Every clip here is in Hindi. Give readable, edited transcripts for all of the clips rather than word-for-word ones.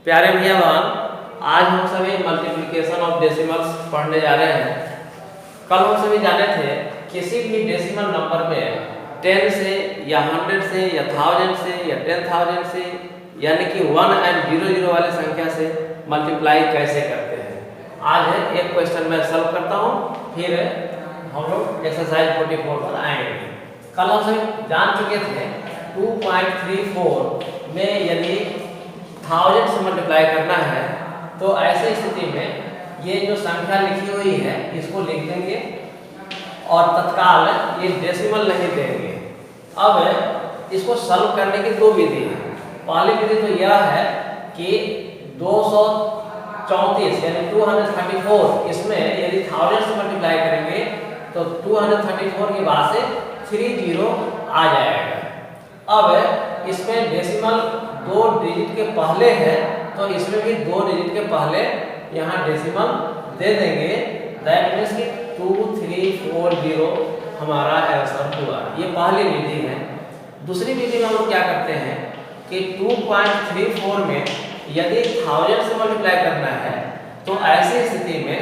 प्यारे भैया बहन, आज हम सभी मल्टीप्लिकेशन ऑफ डेसिमल्स पढ़ने जा रहे हैं। कल हम सभी जाने थे किसी भी डेसिमल नंबर में 10 से या 100 से या 1000 से या 10,000 से यानी कि 1 and 00 वाले संख्या से मल्टीप्लाई कैसे करते हैं। आज एक क्वेश्चन मैं सॉल्व करता हूँ, फिर हम लोग एक्सरसाइज 44 पर आएंगे। कल हम सभी जान चुके थे 2.34 में यदि 1000 से मल्टीप्लाई करना है तो ऐसी स्थिति में ये जो संख्या लिखी हुई है इसको लिख देंगे और तत्काल ये डेसिमल नहीं देंगे। अब इसको सॉल्व करने की दो विधि है। पहली विधि तो यह है कि 234 यानी 234 इसमें यदि 1000 से मल्टीप्लाई करेंगे तो 234 के बाद से 30 आ जाएगा। अब इसमें डेसिमल 2 डिजिट के पहले है तो इसमें भी 2 डिजिट के पहले यहाँ डेसिमल दे देंगे। दैट मीन्स कि 2340 हमारा आंसर हुआ। ये पहली विधि है। दूसरी विधि में हम लोग क्या करते हैं कि 2.34 में यदि 1000 से मल्टीप्लाई करना है तो ऐसी स्थिति में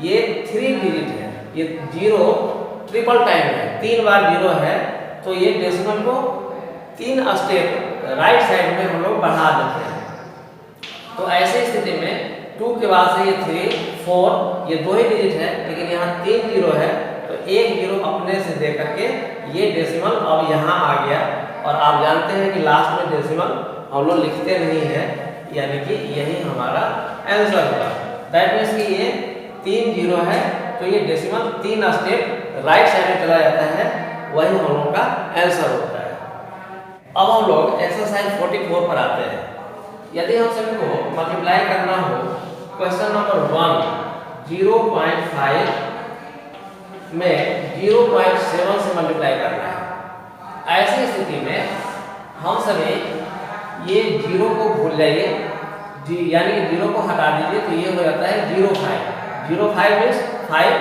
ये 3 डिजिट है, ये 0 ट्रिपल टाइम है, 3 बार 0 है तो ये डेसिमल को 3 स्टेप राइट साइड में हम लोग बढ़ा देते हैं। तो ऐसी स्थिति में 2 के बाद से ये 3, 4 ये 2 ही डिजिट है, लेकिन यहाँ 3 0 है तो 1 0 अपने से दे करके ये डेसिमल अब यहाँ आ गया। और आप जानते हैं कि लास्ट में डेसिमल हम लोग लिखते नहीं हैं, यानी कि यही हमारा आंसर होगा। दैट मीन्स कि ये 3 0 है तो ये डेसिमल 3 स्टेप राइट साइड में चला जाता है, वही हम लोग का आंसर होता है। अब हम लोग एक्सरसाइज 44 पर आते हैं। यदि हम सभी को मल्टीप्लाई करना हो क्वेश्चन नंबर 1 0.5 में 0.7 से मल्टीप्लाई करना है। ऐसी स्थिति में हम सभी ये 0 को भूल जाइए, यानी कि 0 को हटा दीजिए तो ये हो जाता है 0.5 मीन्स 5,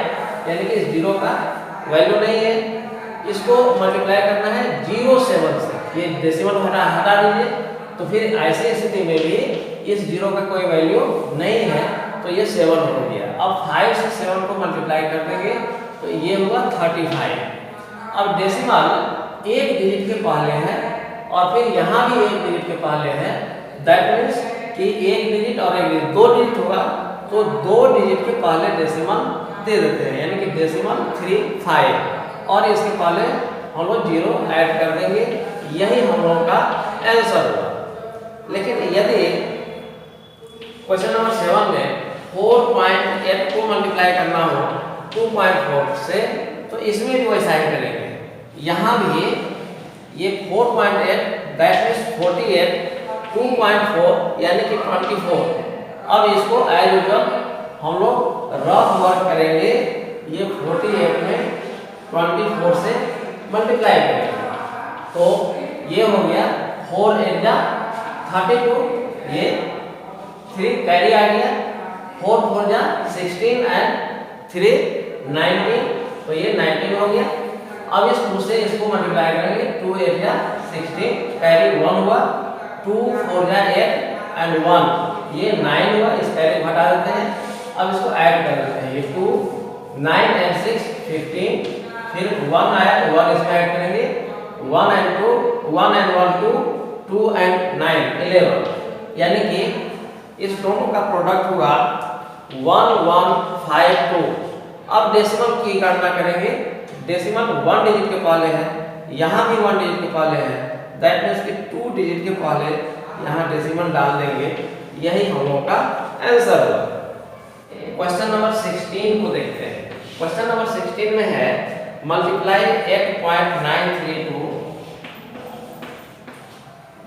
यानी कि इस 0 का वैल्यू नहीं है। इसको मल्टीप्लाई करना है 0.7 से, ये डेसिमल हटा दीजिए तो फिर ऐसी स्थिति में भी इस 0 का कोई वैल्यू नहीं है तो ये 7 हो गया। अब 5 से 7 को मल्टीप्लाई कर देंगे तो ये हुआ 35। अब डेसिमल 1 डिजिट के पहले है और फिर यहाँ भी 1 डिजिट के पहले है। दैट मीन्स कि 1 डिजिट और 1 डिजिट 2 डिजिट होगा तो 2 डिजिट के पहले डेसिमल दे देते हैं, यानी कि डेसिमल 35 और इसके पहले हम लोग 0 ऐड कर देंगे, यही हम लोगों का आंसर होगा। लेकिन यदि क्वेश्चन नंबर 7 में 4.8 को मल्टीप्लाई करना हो 2.4 से तो इसमें भी वैसा ही करेंगे। यहाँ भी ये 4.8 दैट मीन्स 48 2.4 यानी कि 24। अब इसको एज यूजुअल हम लोग रफ वर्क करेंगे, ये 48 में 24 से मल्टीप्लाई करेंगे तो ये हो गया 4 8 जा 32, ये 3 कैरी आ गया, 4 4 जा 16 एंड 3 19 तो ये 19 हो गया। अब इस 2 से इसको मल्टीप्लाई करेंगे 2 8 जा 16 कैरी 1 हुआ, 2 4 जा 8 एंड 1 ये 9 हुआ, इस कैरी को हटा देते हैं। अब इसको ऐड कर देते हैं, ये 2 9 एंड 6 15, फिर 1 आया तो 1 इसमें ऐड करेंगे, 1 एंड 2 1 एंड 1 2 2 एंड 9 11, यानी कि इस दोनों का प्रोडक्ट हुआ 1152। अब डेसिमल की गणना करेंगे। डेसिमल 1 डिजिट के पहले है, यहाँ भी 1 डिजिट के पहले है, दैट मीन्स कि 2 डिजिट के पहले यहाँ डेसिमल डाल देंगे, यही हम लोगों का आंसर हुआ। क्वेश्चन नंबर 16 को देखते हैं। क्वेश्चन नंबर 16 में है मल्टीप्लाई 8.932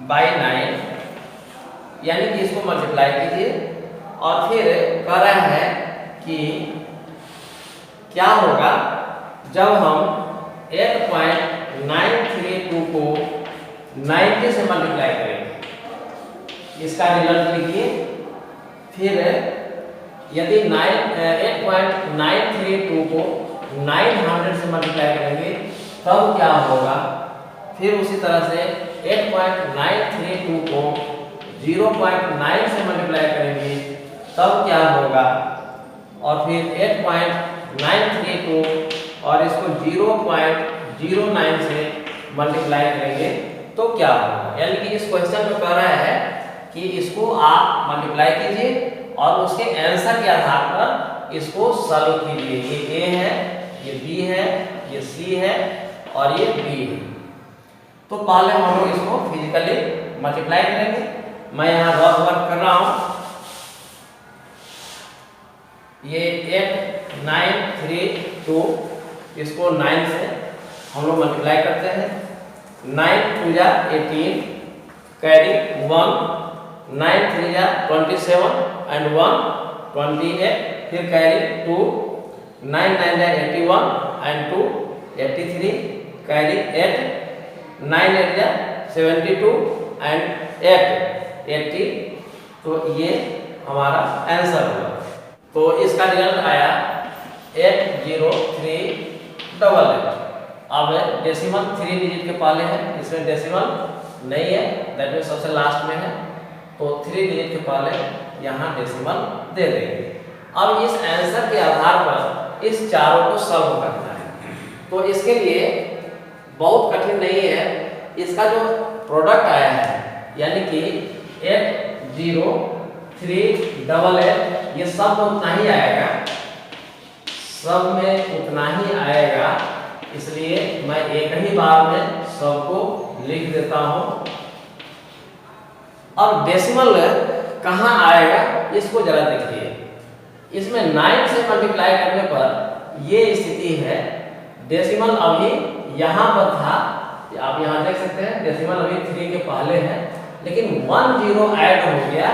बाई 9, यानी कि इसको मल्टीप्लाई कीजिए और फिर कह रहा है कि क्या होगा जब हम 8.932 को 90 से मल्टीप्लाई करेंगे। इसका रिजल्ट लिखिए। फिर यदि 8.932 को 900 से मल्टीप्लाई करेंगे तब क्या होगा। फिर उसी तरह से 8.932 को 0.9 से मल्टीप्लाई करेंगे तब क्या होगा, और फिर 8.932 और इसको 0.09 से मल्टीप्लाई करेंगे तो क्या होगा। यानी कि इस क्वेश्चन में कह रहा है कि इसको आप मल्टीप्लाई कीजिए और उसके आंसर के आधार पर इसको सॉल्व कीजिए। ये ए है, ये बी है, ये सी है और ये बी है। तो पहले हम लोग इसको फिजिकली मल्टीप्लाई करेंगे। मैं यहाँ रफ वर्क कर रहा हूँ। ये 8932 इसको 9 से हम लोग मल्टीप्लाई करते हैं। 9 2 जा 18 कैरी 1, 9 3 जा 27 एंड 1 28, फिर कैरी 2, 9 9 जा 81 एंड 2 83, कैरी 8, 9 8 जा 72 एंड 8 80। तो ये हमारा आंसर होगा। तो इसका रिजल्ट आया 80388। अब डेसिमल 3 डिजिट के पहले है, इसमें डेसिमल नहीं है, दैट मीन्स सबसे लास्ट में है। तो 3 डिजिट के पहले यहाँ डेसिमल दे देंगे। अब इस आंसर के आधार पर इस चारों को सॉल्व करना है। तो इसके लिए बहुत कठिन नहीं है। इसका जो प्रोडक्ट आया है यानी कि 80388, ये सब में उतना ही आएगा, सब में उतना ही आएगा, इसलिए मैं एक ही बार में सबको लिख देता हूं। अब डेसिमल कहाँ आएगा इसको जरा देखिए। इसमें 9 से मल्टीप्लाई करने पर ये स्थिति है, डेसिमल अभी यहाँ पर था, आप यहाँ देख सकते हैं डेसिमल अभी 3 के पहले है, लेकिन 1 0 ऐड हो गया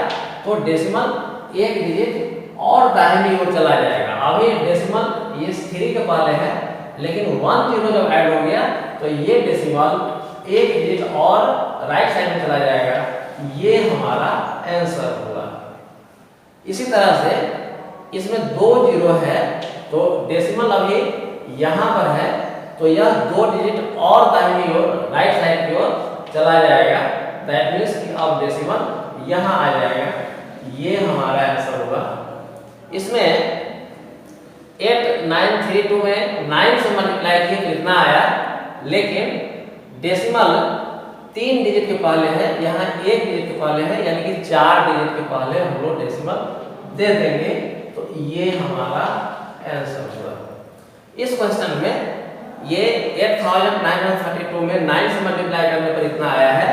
तो डेसिमल एक डिजिट और दाहिनी ओर चला जाएगा। अभी डेसिमल ये 3 के पहले है, लेकिन 1 0 जब ऐड हो गया तो ये डेसिमल एक डिजिट और राइट साइड में चला जाएगा। ये हमारा आंसर होगा। इसी तरह से इसमें 2 0 है तो डेसिमल अभी यहाँ पर है, तो यह 2 डिजिट और दाहिनी ओर राइट साइड की ओर चला जाएगा। दैट मीन्स कि अब डेसिमल यहाँ आ जाएगा। ये हमारा आंसर होगा। इसमें 8932 में 9 से मल्टीप्लाई किए तो इतना आया, लेकिन डेसिमल 3 डिजिट के पहले है, यहाँ 1 डिजिट के पहले है, यानी कि 4 डिजिट के पहले हम लोग डेसिमल दे देंगे। तो ये हमारा आंसर होगा। इस क्वेश्चन में ये 8932 में 9 से मल्टीप्लाई करने पर इतना आया है।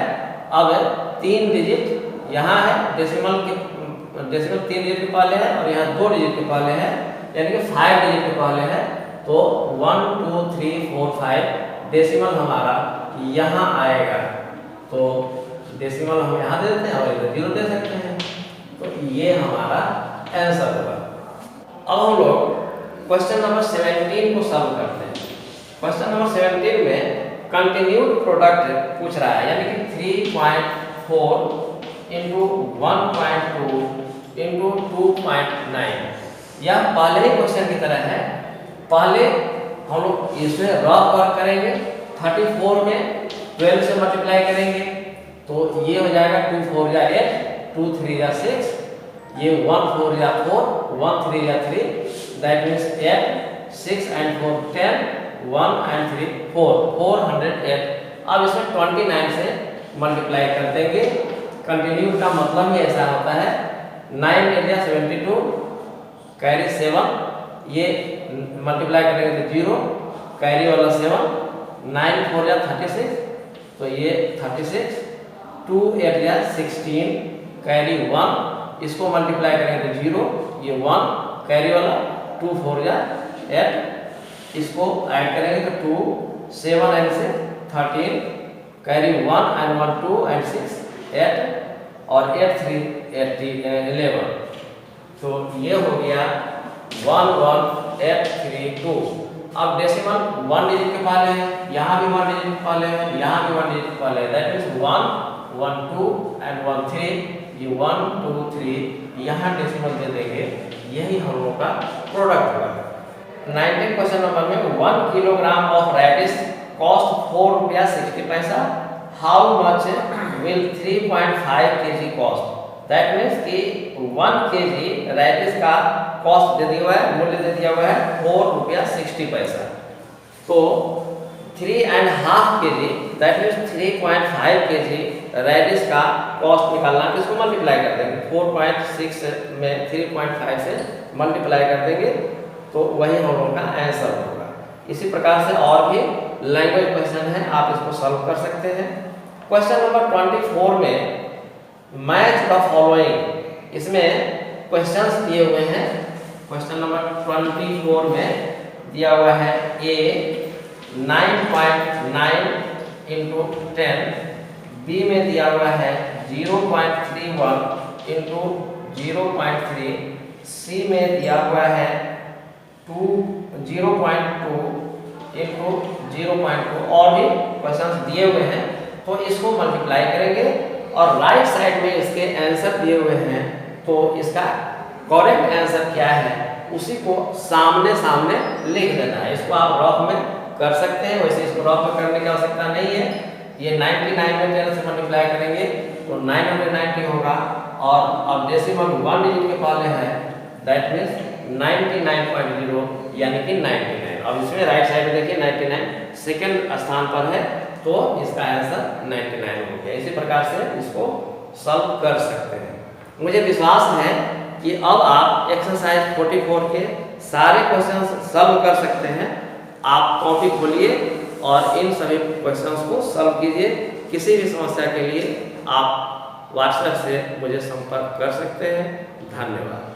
अब 3 डिजिट यहाँ है, डेसिमल 3 डिजिट के पहले है और यहाँ 2 डिजिट के पहले है, यानी कि 5 डिजिट के पहले है। तो 1 2 3 4 5 डेसिमल हमारा यहाँ आएगा। तो डेसिमल हम यहाँ दे देते हैं और इधर 0 दे सकते हैं। तो ये हमारा आंसर होगा। अब हम लोग क्वेश्चन नंबर 17 को सॉल्व करते हैं। क्वेश्चन नंबर 17 में कंटिन्यूड प्रोडक्ट पूछ रहा है, यानी कि 3.4 इंटू 1.2 इंटू 2.9। यह पहले ही क्वेश्चन की तरह है। पहले हम लोग इसमें रफ वर्क करेंगे। 34 में 12 से मल्टीप्लाई करेंगे तो ये हो जाएगा 2 4 या 8, 2 3 या 6, ये 1 4 या 4, 1 3 या 3, दैट मीन्स 8, 6 and 4 10, 1 and 3 4, 408। अब इसमें 29 से मल्टीप्लाई कर देंगे। कंटिन्यू का मतलब ही ऐसा होता है। 9 8 या 72, कैरी 7, ये मल्टीप्लाई करेंगे तो 0, कैरी वाला 7, 9 4 या 36, तो ये 36, 2 8 या 16, कैरी 1, इसको मल्टीप्लाई करेंगे तो 0, ये 1, कैरी वाला 2 4 या 8, इसको ऐड करेंगे तो 2 7 एंड से 13, कैरी 1 and 1 2 and 6 8 और 8 3 11। तो ये हो गया 11832। अब डेसिमल 1 डिजिट के पहले है, यहाँ भी 1 डिजिट के पहले है, यहाँ भी 1 डिजिट के पहले है, दैट मीन्स 1 1 2 and 1 3, ये 1 2 3 यहाँ डेसिमल दे देंगे। यही हम लोगों का प्रोडक्ट होगा। 19 क्वेश्चन नंबर में 1 किलोग्राम ऑफ रेडिश कॉस्ट 4 रुपया 60 पैसा, how much will 3.5 kg cost. That means कि 1 kg रेडिस का कॉस्ट दे दिया हुआ है, मूल्य दे दिया हुआ है 4 रुपया 60 पैसा। तो 3.5 kg that means 3.5 kg radish का कॉस्ट निकालना है, इसको मल्टीप्लाई कर देंगे 4.6 में 3.5 से मल्टीप्लाई कर देंगे तो वही हम लोगों का आंसर होगा। इसी प्रकार से और भी लैंग्वेज क्वेश्चन है, आप इसको सॉल्व कर सकते हैं। क्वेश्चन नंबर 24 में मैच द फॉलोइंग, इसमें क्वेश्चंस दिए हुए हैं। क्वेश्चन नंबर 24 में दिया हुआ है ए 9.9 इंटू 10, बी में दिया हुआ है 0.31 इंटू 0.3, सी में दिया हुआ है 0.2 इंटू 0.2 और भी क्वेश्चंस दिए हुए हैं। तो इसको मल्टीप्लाई करेंगे और राइट साइड में इसके आंसर दिए हुए हैं, तो इसका करेक्ट आंसर क्या है उसी को सामने सामने लिख देना है। इसको आप रफ में कर सकते हैं, वैसे इसको रफ में करने की आवश्यकता नहीं है। ये 99 में 10 से मल्टीप्लाई करेंगे तो 990 होगा और अब डेसिमल 1 डिजिट के पहले है, दैट मीन्स 99.0 यानी कि 99। अब इसमें राइट साइड में देखिए 99 सेकंड स्थान पर है, तो इसका आंसर 99 हो गया। इसी प्रकार से इसको सॉल्व कर सकते हैं। मुझे विश्वास है कि अब आप एक्सरसाइज 44 के सारे क्वेश्चंस सॉल्व कर सकते हैं। आप कॉपी खोलिए और इन सभी क्वेश्चंस को सॉल्व कीजिए। किसी भी समस्या के लिए आप व्हाट्सएप से मुझे संपर्क कर सकते हैं। धन्यवाद।